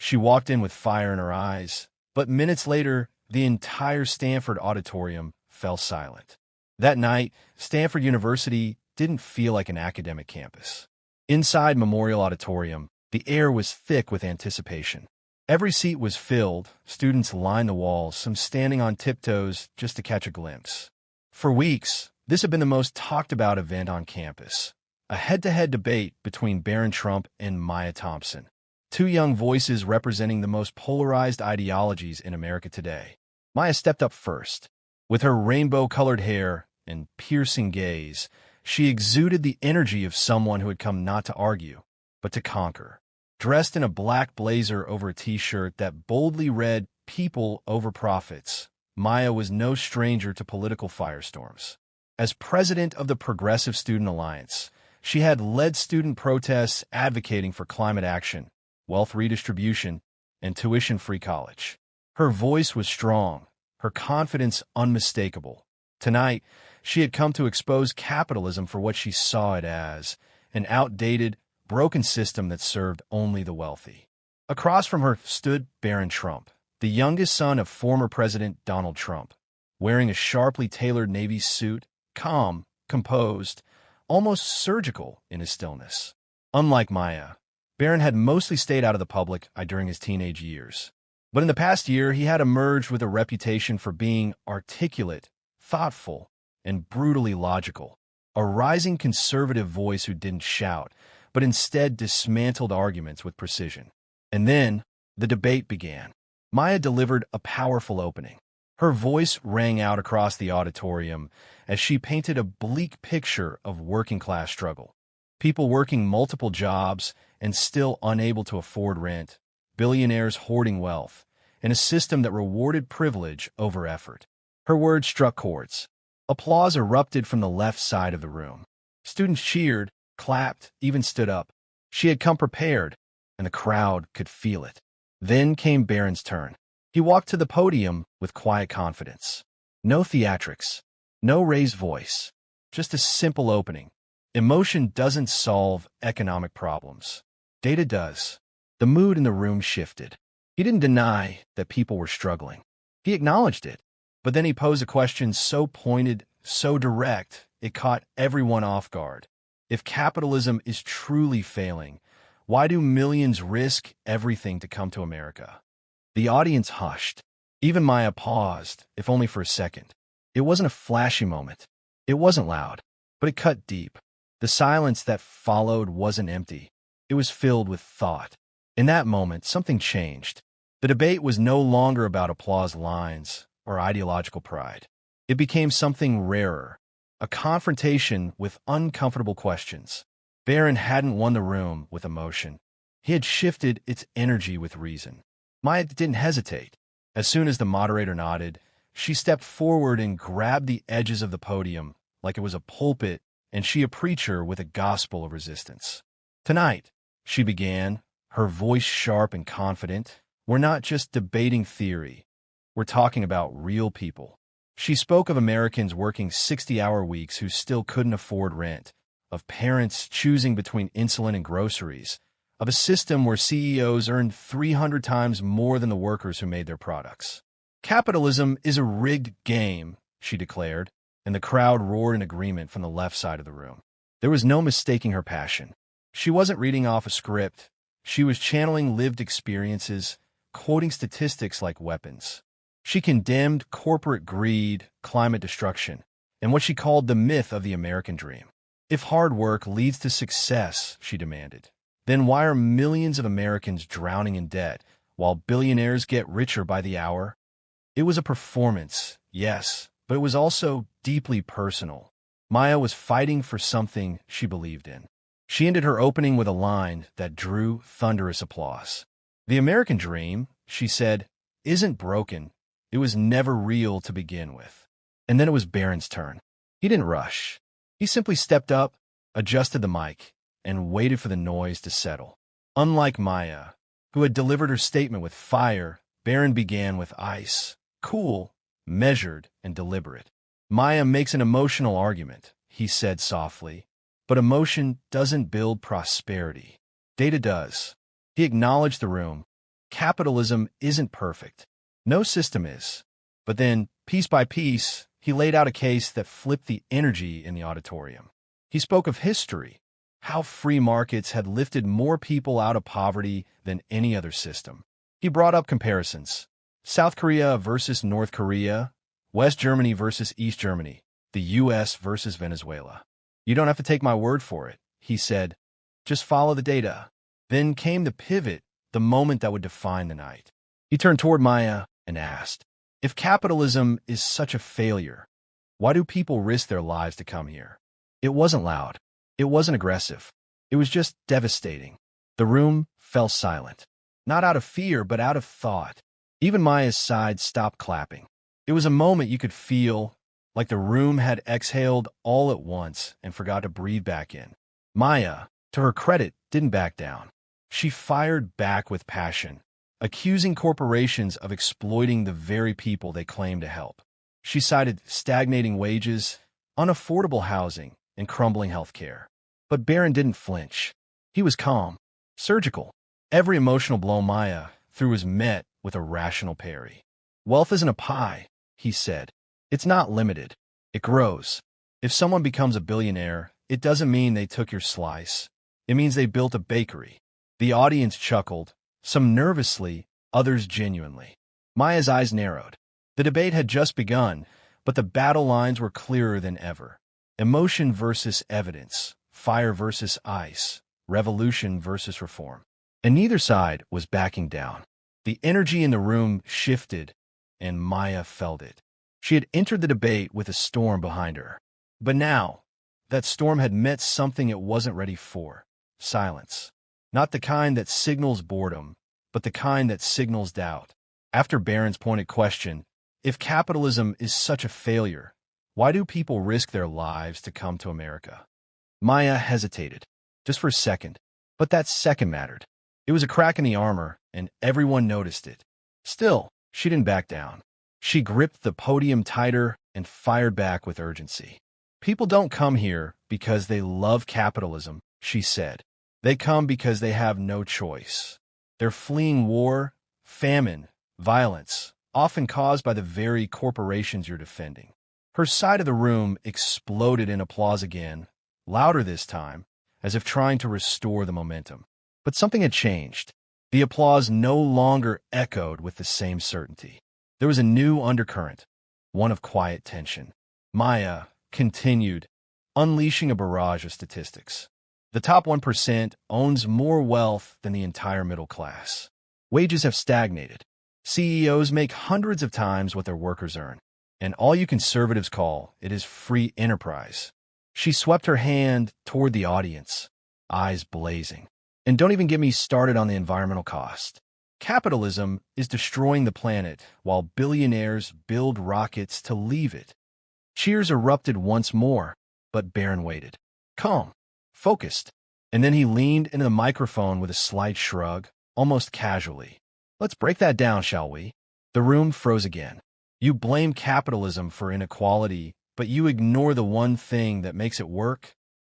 She walked in with fire in her eyes, but minutes later, the entire Stanford auditorium fell silent. That night, Stanford University didn't feel like an academic campus. Inside Memorial Auditorium, the air was thick with anticipation. Every seat was filled, students lined the walls, some standing on tiptoes just to catch a glimpse. For weeks, this had been the most talked-about event on campus, a head-to-head debate between Barron Trump and Maya Thompson, two young voices representing the most polarized ideologies in America today. Maya stepped up first. With her rainbow-colored hair and piercing gaze, she exuded the energy of someone who had come not to argue, but to conquer. Dressed in a black blazer over a t-shirt that boldly read "People over Profits," Maya was no stranger to political firestorms. As president of the Progressive Student Alliance, she had led student protests advocating for climate action, wealth redistribution, and tuition-free college. Her voice was strong, her confidence unmistakable. Tonight, she had come to expose capitalism for what she saw it as, an outdated, broken system that served only the wealthy. Across from her stood Barron Trump, the youngest son of former President Donald Trump, wearing a sharply tailored navy suit, calm, composed, almost surgical in his stillness. Unlike Maya, Barron had mostly stayed out of the public eye during his teenage years. But in the past year, he had emerged with a reputation for being articulate, thoughtful, and brutally logical. A rising conservative voice who didn't shout, but instead dismantled arguments with precision. And then, the debate began. Maya delivered a powerful opening. Her voice rang out across the auditorium as she painted a bleak picture of working-class struggle. People working multiple jobs and still unable to afford rent, billionaires hoarding wealth, and a system that rewarded privilege over effort. Her words struck chords. Applause erupted from the left side of the room. Students cheered, clapped, even stood up. She had come prepared, and the crowd could feel it. Then came Barron's turn. He walked to the podium with quiet confidence. No theatrics, no raised voice, just a simple opening. Emotion doesn't solve economic problems. Data does. The mood in the room shifted. He didn't deny that people were struggling. He acknowledged it. But then he posed a question so pointed, so direct, it caught everyone off guard. If capitalism is truly failing, why do millions risk everything to come to America? The audience hushed. Even Maya paused, if only for a second. It wasn't a flashy moment. It wasn't loud, but it cut deep. The silence that followed wasn't empty. It was filled with thought. In that moment, something changed. The debate was no longer about applause lines or ideological pride. It became something rarer, a confrontation with uncomfortable questions. Barron hadn't won the room with emotion. He had shifted its energy with reason. Maya didn't hesitate. As soon as the moderator nodded, she stepped forward and grabbed the edges of the podium like it was a pulpit and she a preacher with a gospel of resistance. Tonight, she began, her voice sharp and confident, we're not just debating theory. We're talking about real people. She spoke of Americans working 60-hour weeks who still couldn't afford rent, of parents choosing between insulin and groceries, of a system where CEOs earned 300 times more than the workers who made their products. Capitalism is a rigged game, she declared, and the crowd roared in agreement from the left side of the room. There was no mistaking her passion. She wasn't reading off a script. She was channeling lived experiences, quoting statistics like weapons. She condemned corporate greed, climate destruction, and what she called the myth of the American dream. If hard work leads to success, she demanded, then why are millions of Americans drowning in debt while billionaires get richer by the hour? It was a performance, yes, but it was also deeply personal. Maya was fighting for something she believed in. She ended her opening with a line that drew thunderous applause. The American dream, she said, isn't broken. It was never real to begin with. And then it was Barron's turn. He didn't rush. He simply stepped up, adjusted the mic, and waited for the noise to settle. Unlike Maya, who had delivered her statement with fire, Barron began with ice, cool, measured, and deliberate. Maya makes an emotional argument, he said softly, but emotion doesn't build prosperity. Data does. He acknowledged the room, Capitalism isn't perfect. No system is. But then, piece by piece, he laid out a case that flipped the energy in the auditorium. He spoke of history, how free markets had lifted more people out of poverty than any other system. He brought up comparisons. South Korea versus North Korea, West Germany versus East Germany, the U.S. versus Venezuela. You don't have to take my word for it, he said. Just follow the data. Then came the pivot, the moment that would define the night. He turned toward Maya and asked, if capitalism is such a failure, why do people risk their lives to come here? It wasn't loud. It wasn't aggressive. It was just devastating. The room fell silent. Not out of fear, but out of thought. Even Maya's side stopped clapping. It was a moment you could feel, like the room had exhaled all at once and forgot to breathe back in. Maya, to her credit, didn't back down. She fired back with passion, accusing corporations of exploiting the very people they claim to help. She cited stagnating wages, unaffordable housing, and crumbling health care. But Barron didn't flinch. He was calm, surgical. Every emotional blow Maya threw was met with a rational parry. Wealth isn't a pie, he said. It's not limited. It grows. If someone becomes a billionaire, it doesn't mean they took your slice. It means they built a bakery. The audience chuckled, some nervously, others genuinely. Maya's eyes narrowed. The debate had just begun, but the battle lines were clearer than ever. Emotion versus evidence, fire versus ice, revolution versus reform. And neither side was backing down. The energy in the room shifted, and Maya felt it. She had entered the debate with a storm behind her. But now, that storm had met something it wasn't ready for. Silence. Not the kind that signals boredom, but the kind that signals doubt. After Barron's pointed question, if capitalism is such a failure, why do people risk their lives to come to America? Maya hesitated, just for a second, but that second mattered. It was a crack in the armor, and everyone noticed it. Still, she didn't back down. She gripped the podium tighter and fired back with urgency. People don't come here because they love capitalism, she said. They come because they have no choice. They're fleeing war, famine, violence, often caused by the very corporations you're defending. Her side of the room exploded in applause again, louder this time, as if trying to restore the momentum. But something had changed. The applause no longer echoed with the same certainty. There was a new undercurrent, one of quiet tension. Maya continued, unleashing a barrage of statistics. The top 1% owns more wealth than the entire middle class. Wages have stagnated. CEOs make hundreds of times what their workers earn. And all you conservatives call it is free enterprise. She swept her hand toward the audience, eyes blazing. And don't even get me started on the environmental cost. Capitalism is destroying the planet while billionaires build rockets to leave it. Cheers erupted once more, but Barron waited. Calm. Focused. And then he leaned into the microphone with a slight shrug, almost casually. Let's break that down, shall we? The room froze again. You blame capitalism for inequality, but you ignore the one thing that makes it work: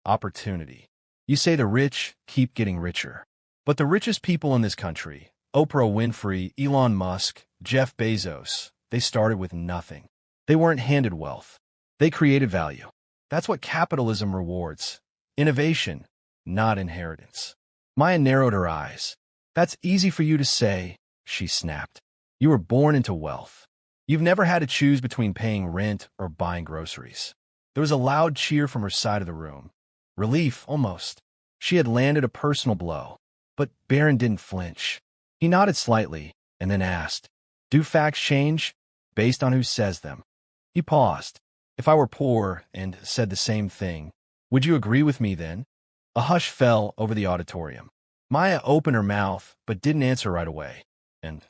opportunity. You say the rich keep getting richer. But the richest people in this country, Oprah Winfrey, Elon Musk, Jeff Bezos, they started with nothing. They weren't handed wealth. They created value. That's what capitalism rewards. Innovation, not inheritance. Maya narrowed her eyes. That's easy for you to say, she snapped. You were born into wealth. You've never had to choose between paying rent or buying groceries. There was a loud cheer from her side of the room. Relief, almost. She had landed a personal blow. But Barron didn't flinch. He nodded slightly and then asked, do facts change based on who says them? He paused. If I were poor and said the same thing, would you agree with me then? A hush fell over the auditorium. Maya opened her mouth but didn't answer right away. And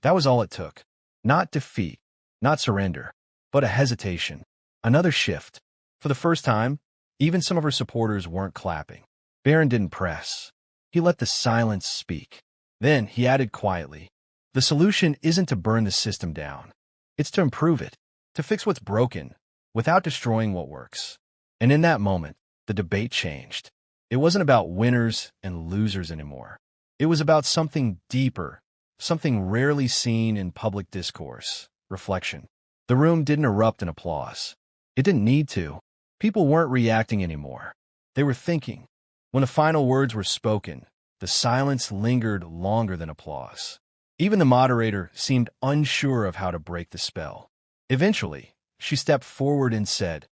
that was all it took. Not defeat, not surrender, but a hesitation. Another shift. For the first time, even some of her supporters weren't clapping. Barron didn't press. He let the silence speak. Then he added quietly, the solution isn't to burn the system down. It's to improve it, to fix what's broken, without destroying what works. And in that moment, the debate changed. It wasn't about winners and losers anymore. It was about something deeper, something rarely seen in public discourse, reflection. The room didn't erupt in applause. It didn't need to. People weren't reacting anymore. They were thinking. When the final words were spoken, the silence lingered longer than applause. Even the moderator seemed unsure of how to break the spell. Eventually, she stepped forward and said,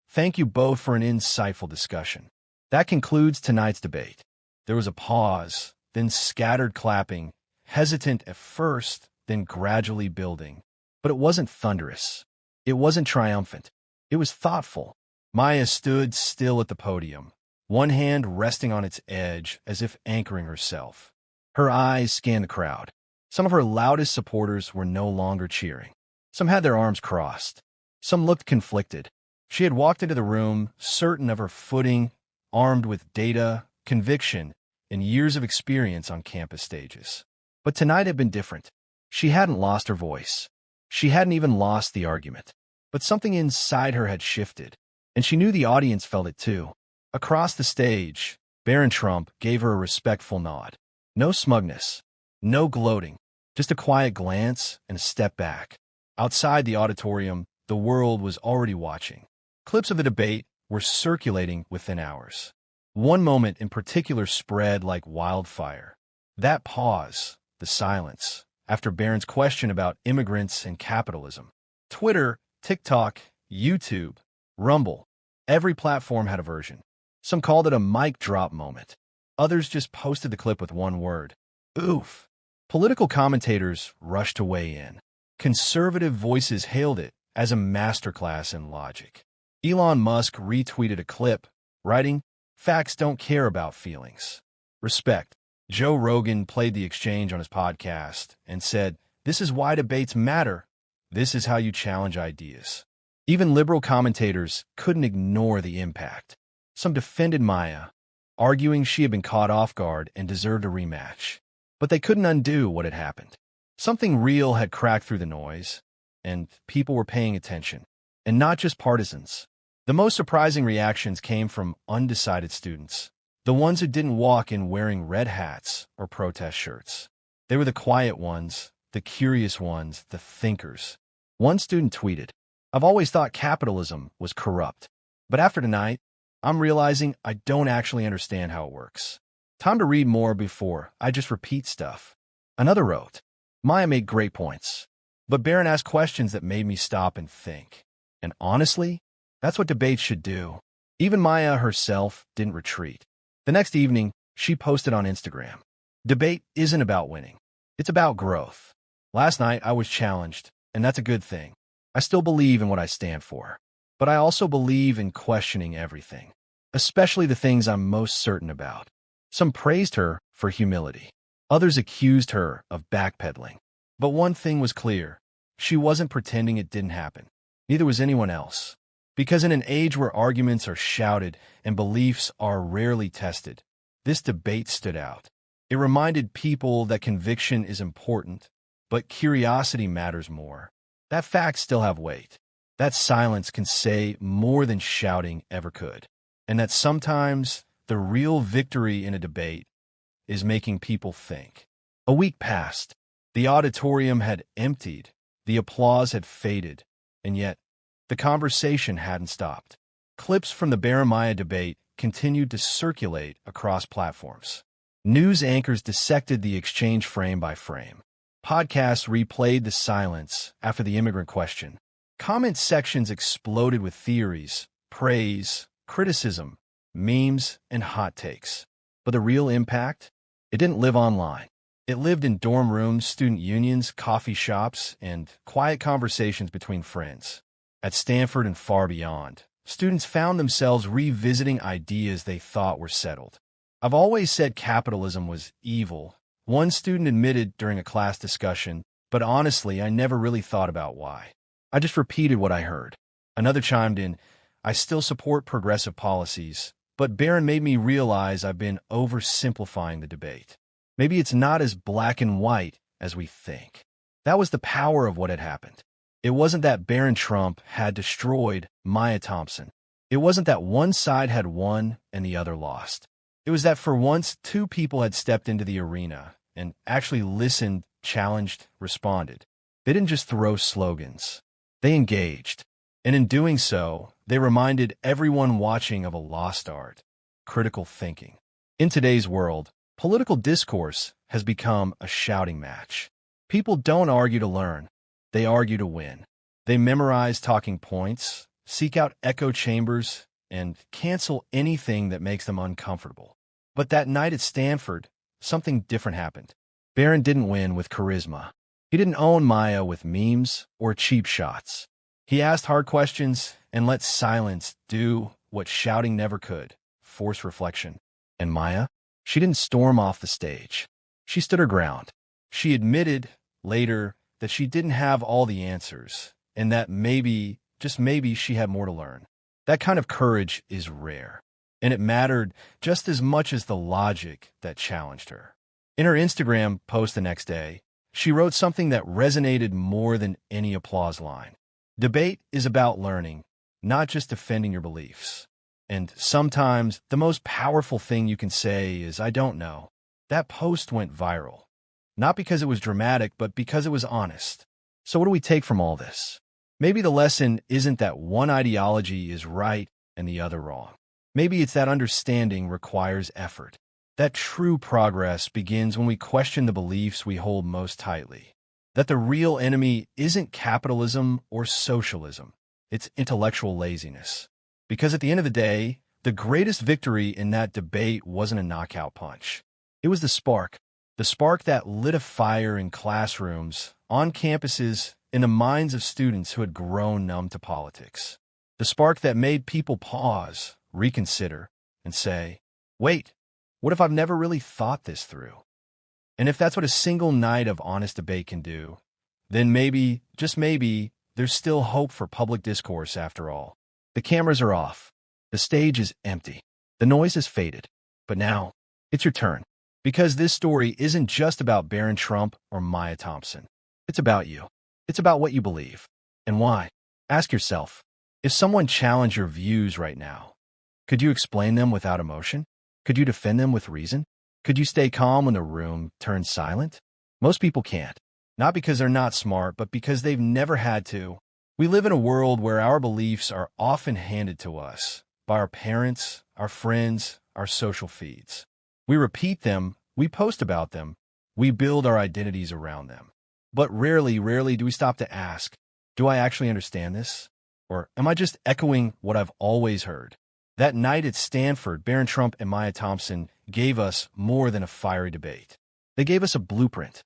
"Thank you both for an insightful discussion. That concludes tonight's debate." There was a pause, then scattered clapping, hesitant at first, then gradually building. But it wasn't thunderous. It wasn't triumphant. It was thoughtful. Maya stood still at the podium, one hand resting on its edge as if anchoring herself. Her eyes scanned the crowd. Some of her loudest supporters were no longer cheering. Some had their arms crossed. Some looked conflicted. She had walked into the room, certain of her footing, armed with data, conviction, and years of experience on campus stages. But tonight had been different. She hadn't lost her voice. She hadn't even lost the argument. But something inside her had shifted, and she knew the audience felt it too. Across the stage, Barron Trump gave her a respectful nod. No smugness, no gloating, just a quiet glance and a step back. Outside the auditorium, the world was already watching. Clips of the debate were circulating within hours. One moment in particular spread like wildfire. That pause, the silence, after Barron's question about immigrants and capitalism. Twitter, TikTok, YouTube, Rumble, every platform had a version. Some called it a mic drop moment. Others just posted the clip with one word: oof. Political commentators rushed to weigh in. Conservative voices hailed it as a masterclass in logic. Elon Musk retweeted a clip, writing, "Facts don't care about feelings. Respect." Joe Rogan played the exchange on his podcast and said, "This is why debates matter. This is how you challenge ideas." Even liberal commentators couldn't ignore the impact. Some defended Maya, arguing she had been caught off guard and deserved a rematch. But they couldn't undo what had happened. Something real had cracked through the noise, and people were paying attention. And not just partisans. The most surprising reactions came from undecided students, the ones who didn't walk in wearing red hats or protest shirts. They were the quiet ones, the curious ones, the thinkers. One student tweeted, "I've always thought capitalism was corrupt, but after tonight, I'm realizing I don't actually understand how it works. Time to read more before I just repeat stuff." Another wrote, "Maya made great points, but Barron asked questions that made me stop and think. And honestly, that's what debates should do." Even Maya herself didn't retreat. The next evening, she posted on Instagram, "Debate isn't about winning. It's about growth. Last night, I was challenged, and that's a good thing. I still believe in what I stand for. But I also believe in questioning everything, especially the things I'm most certain about." Some praised her for humility. Others accused her of backpedaling. But one thing was clear. She wasn't pretending it didn't happen. Neither was anyone else. Because in an age where arguments are shouted and beliefs are rarely tested, this debate stood out. It reminded people that conviction is important, but curiosity matters more. That facts still have weight. That silence can say more than shouting ever could. And that sometimes the real victory in a debate is making people think. A week passed. The auditorium had emptied. The applause had faded. And yet, the conversation hadn't stopped. Clips from the Barron-Maya debate continued to circulate across platforms. News anchors dissected the exchange frame by frame. Podcasts replayed the silence after the immigrant question. Comment sections exploded with theories, praise, criticism, memes, and hot takes. But the real impact? It didn't live online. It lived in dorm rooms, student unions, coffee shops, and quiet conversations between friends. At Stanford and far beyond, students found themselves revisiting ideas they thought were settled. "I've always said capitalism was evil," one student admitted during a class discussion, "but honestly, I never really thought about why. I just repeated what I heard." Another chimed in, "I still support progressive policies, but Barron made me realize I've been oversimplifying the debate. Maybe it's not as black and white as we think." That was the power of what had happened. It wasn't that Barron Trump had destroyed Maya Thompson. It wasn't that one side had won and the other lost. It was that for once, two people had stepped into the arena and actually listened challenged, responded. They didn't just throw slogans. They engaged. And in doing so, they reminded everyone watching of a lost art, critical thinking. In today's world, political discourse has become a shouting match. People don't argue to learn. They argue to win. They memorize talking points, seek out echo chambers, and cancel anything that makes them uncomfortable. But that night at Stanford, something different happened. Barron didn't win with charisma. He didn't own Maya with memes or cheap shots. He asked hard questions and let silence do what shouting never could, force reflection. And Maya? She didn't storm off the stage. She stood her ground. She admitted later that she didn't have all the answers, and that maybe, just maybe, she had more to learn. That kind of courage is rare, and it mattered just as much as the logic that challenged her. In her Instagram post the next day, she wrote something that resonated more than any applause line. Debate is about learning, not just defending your beliefs. And sometimes the most powerful thing you can say is, "I don't know." That post went viral. Not because it was dramatic, but because it was honest. So what do we take from all this? Maybe the lesson isn't that one ideology is right and the other wrong. Maybe it's that understanding requires effort. That true progress begins when we question the beliefs we hold most tightly. That the real enemy isn't capitalism or socialism. It's intellectual laziness. Because at the end of the day, the greatest victory in that debate wasn't a knockout punch. It was the spark that lit a fire in classrooms, on campuses, in the minds of students who had grown numb to politics. The spark that made people pause, reconsider, and say, "Wait, what if I've never really thought this through?" And if that's what a single night of honest debate can do, then maybe, just maybe, there's still hope for public discourse after all. The cameras are off. The stage is empty. The noise has faded. But now, it's your turn. Because this story isn't just about Barron Trump or Maya Thompson. It's about you. It's about what you believe. And why? Ask yourself, if someone challenged your views right now, could you explain them without emotion? Could you defend them with reason? Could you stay calm when the room turns silent? Most people can't. Not because they're not smart, but because they've never had to. We live in a world where our beliefs are often handed to us by our parents, our friends, our social feeds. We repeat them, we post about them, we build our identities around them. But rarely do we stop to ask, do I actually understand this? Or am I just echoing what I've always heard? That night at Stanford, Barron Trump and Maya Thompson gave us more than a fiery debate. They gave us a blueprint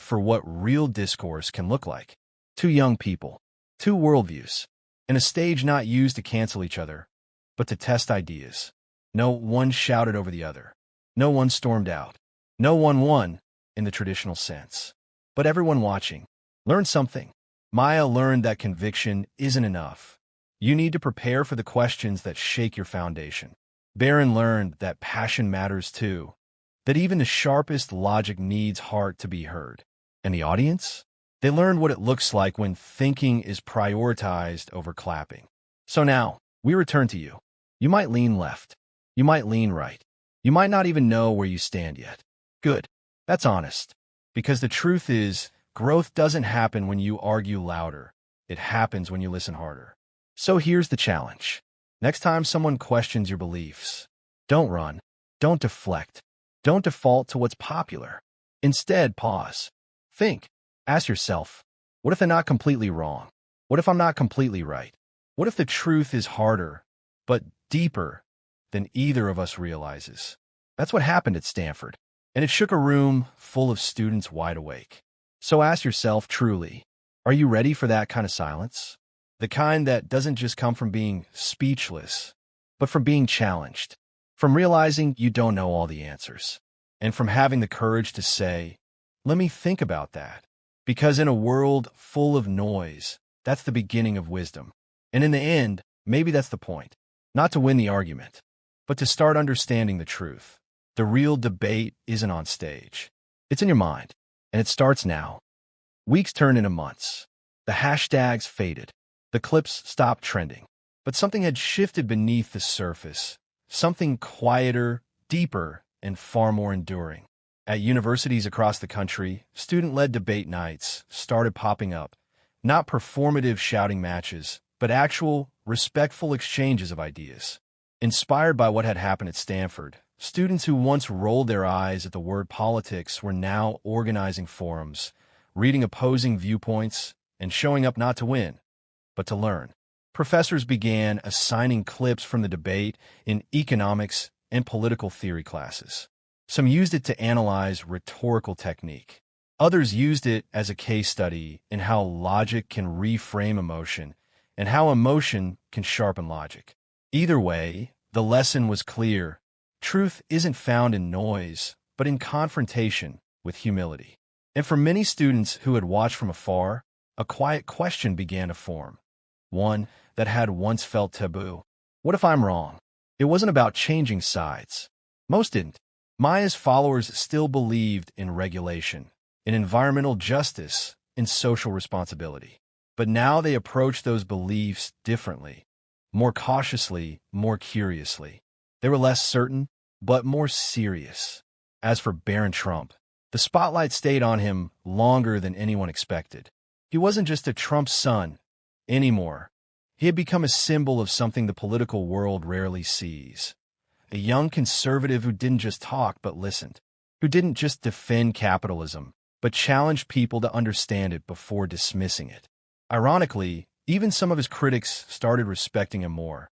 for what real discourse can look like. Two young people, two worldviews, and a stage not used to cancel each other, but to test ideas. No one shouted over the other. No one stormed out. No one won in the traditional sense. But everyone watching learned something. Maya learned that conviction isn't enough. You need to prepare for the questions that shake your foundation. Barron learned that passion matters too, that even the sharpest logic needs heart to be heard. And the audience? They learned what it looks like when thinking is prioritized over clapping. So now, we return to you. You might lean left. You might lean right. You might not even know where you stand yet. Good. That's honest. Because the truth is, growth doesn't happen when you argue louder. It happens when you listen harder. So here's the challenge. Next time someone questions your beliefs, don't run. Don't deflect. Don't default to what's popular. Instead, pause. Think. Ask yourself, what if they're not completely wrong? What if I'm not completely right? What if the truth is harder, but deeper than either of us realizes? That's what happened at Stanford, and it shook a room full of students wide awake. So ask yourself truly, are you ready for that kind of silence? The kind that doesn't just come from being speechless, but from being challenged, from realizing you don't know all the answers, and from having the courage to say, let me think about that. Because in a world full of noise, that's the beginning of wisdom. And in the end, maybe that's the point. Not to win the argument, but to start understanding the truth. The real debate isn't on stage. It's in your mind, and it starts now. Weeks turned into months. The hashtags faded. The clips stopped trending. But something had shifted beneath the surface. Something quieter, deeper, and far more enduring. At universities across the country, student-led debate nights started popping up, not performative shouting matches, but actual, respectful exchanges of ideas. Inspired by what had happened at Stanford, students who once rolled their eyes at the word politics were now organizing forums, reading opposing viewpoints, and showing up not to win, but to learn. Professors began assigning clips from the debate in economics and political theory classes. Some used it to analyze rhetorical technique. Others used it as a case study in how logic can reframe emotion and how emotion can sharpen logic. Either way, the lesson was clear. Truth isn't found in noise, but in confrontation with humility. And for many students who had watched from afar, a quiet question began to form. One that had once felt taboo. What if I'm wrong? It wasn't about changing sides. Most didn't. Maya's followers still believed in regulation, in environmental justice, in social responsibility. But now they approached those beliefs differently, more cautiously, more curiously. They were less certain, but more serious. As for Barron Trump, the spotlight stayed on him longer than anyone expected. He wasn't just a Trump son anymore. He had become a symbol of something the political world rarely sees. A young conservative who didn't just talk but listened, who didn't just defend capitalism, but challenged people to understand it before dismissing it. Ironically, even some of his critics started respecting him more,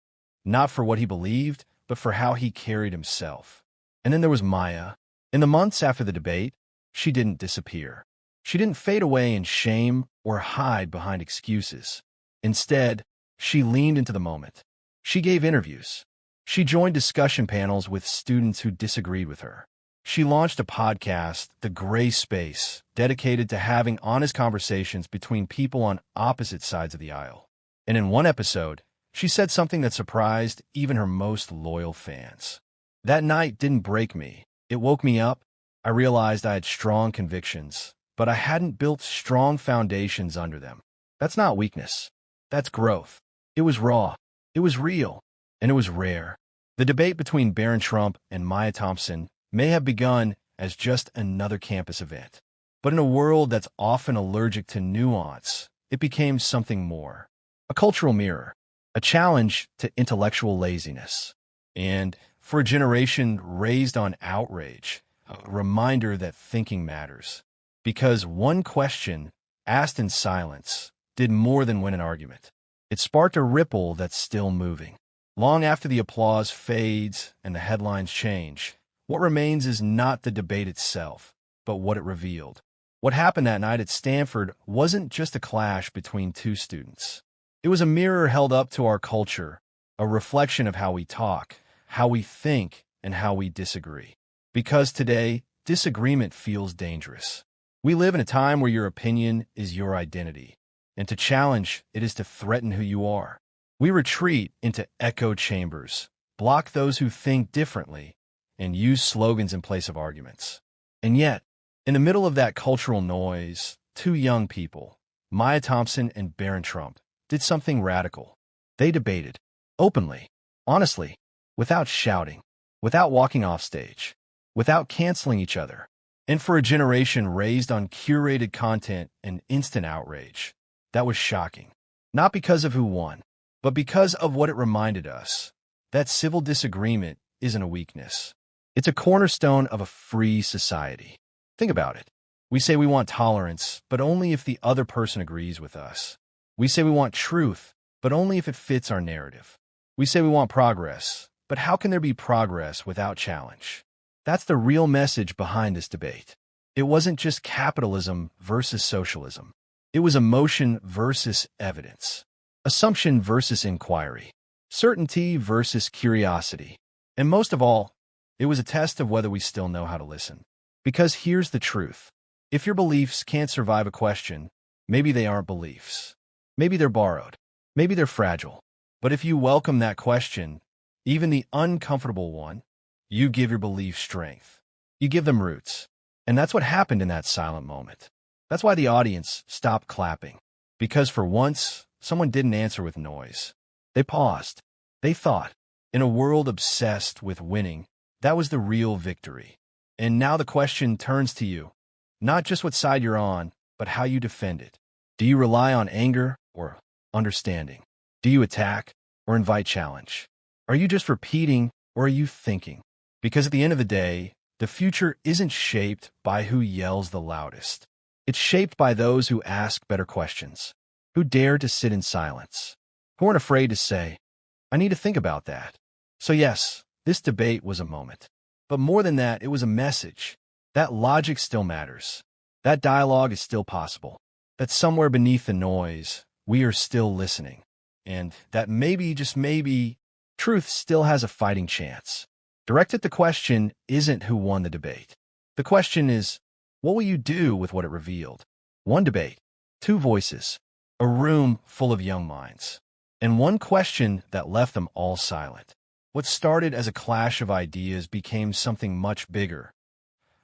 not for what he believed, but for how he carried himself. And then there was Maya. In the months after the debate, she didn't disappear. She didn't fade away in shame or hide behind excuses. Instead, she leaned into the moment. She gave interviews. She joined discussion panels with students who disagreed with her. She launched a podcast, The Gray Space, dedicated to having honest conversations between people on opposite sides of the aisle. And in one episode, she said something that surprised even her most loyal fans. That night didn't break me. It woke me up. I realized I had strong convictions, but I hadn't built strong foundations under them. That's not weakness. That's growth. It was raw. It was real. And it was rare. The debate between Barron Trump and Maya Thompson may have begun as just another campus event. But in a world that's often allergic to nuance, it became something more. A cultural mirror, a challenge to intellectual laziness, and, for a generation raised on outrage, a reminder that thinking matters. Because one question, asked in silence, did more than win an argument. It sparked a ripple that's still moving. Long after the applause fades and the headlines change, what remains is not the debate itself, but what it revealed. What happened that night at Stanford wasn't just a clash between two students. It was a mirror held up to our culture, a reflection of how we talk, how we think, and how we disagree. Because today, disagreement feels dangerous. We live in a time where your opinion is your identity, and to challenge it is to threaten who you are. We retreat into echo chambers, block those who think differently, and use slogans in place of arguments. And yet, in the middle of that cultural noise, two young people, Maya Thompson and Barron Trump, did something radical. They debated, openly, honestly, without shouting, without walking off stage, without canceling each other. And for a generation raised on curated content and instant outrage, that was shocking. Not because of who won, but because of what it reminded us, that civil disagreement isn't a weakness. It's a cornerstone of a free society. Think about it. We say we want tolerance, but only if the other person agrees with us. We say we want truth, but only if it fits our narrative. We say we want progress, but how can there be progress without challenge? That's the real message behind this debate. It wasn't just capitalism versus socialism. It was emotion versus evidence. Assumption versus inquiry, certainty versus curiosity. And most of all, it was a test of whether we still know how to listen. Because here's the truth. If your beliefs can't survive a question, maybe they aren't beliefs. Maybe they're borrowed. Maybe they're fragile. But if you welcome that question, even the uncomfortable one, you give your beliefs strength. You give them roots. And that's what happened in that silent moment. That's why the audience stopped clapping. Because for once, someone didn't answer with noise. They paused. They thought. In a world obsessed with winning, that was the real victory. And now the question turns to you. Not just what side you're on, but how you defend it. Do you rely on anger or understanding? Do you attack or invite challenge? Are you just repeating or are you thinking? Because at the end of the day, the future isn't shaped by who yells the loudest. It's shaped by those who ask better questions, who dare to sit in silence, who aren't afraid to say, I need to think about that. So yes, this debate was a moment. But more than that, it was a message. That logic still matters. That dialogue is still possible. That somewhere beneath the noise, we are still listening. And that maybe, just maybe, truth still has a fighting chance. Directed the question isn't who won the debate. The question is, what will you do with what it revealed? One debate, two voices, a room full of young minds, and one question that left them all silent. What started as a clash of ideas became something much bigger.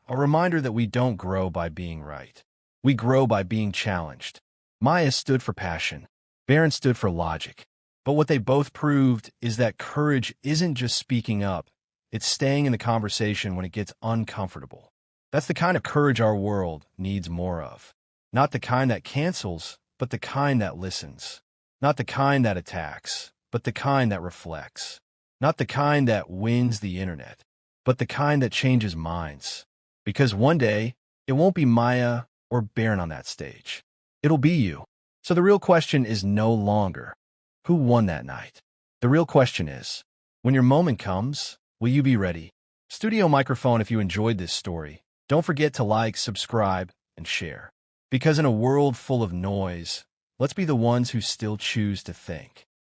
A reminder that we don't grow by being right. We grow by being challenged. Maya stood for passion. Barron stood for logic. But what they both proved is that courage isn't just speaking up. It's staying in the conversation when it gets uncomfortable. That's the kind of courage our world needs more of. Not the kind that cancels, but the kind that listens. Not the kind that attacks, but the kind that reflects. Not the kind that wins the internet, but the kind that changes minds. Because one day, it won't be Maya or Barron on that stage. It'll be you. So the real question is no longer, who won that night? The real question is, when your moment comes, will you be ready? Studio microphone if you enjoyed this story. Don't forget to like, subscribe, and share. Because in a world full of noise, let's be the ones who still choose to think.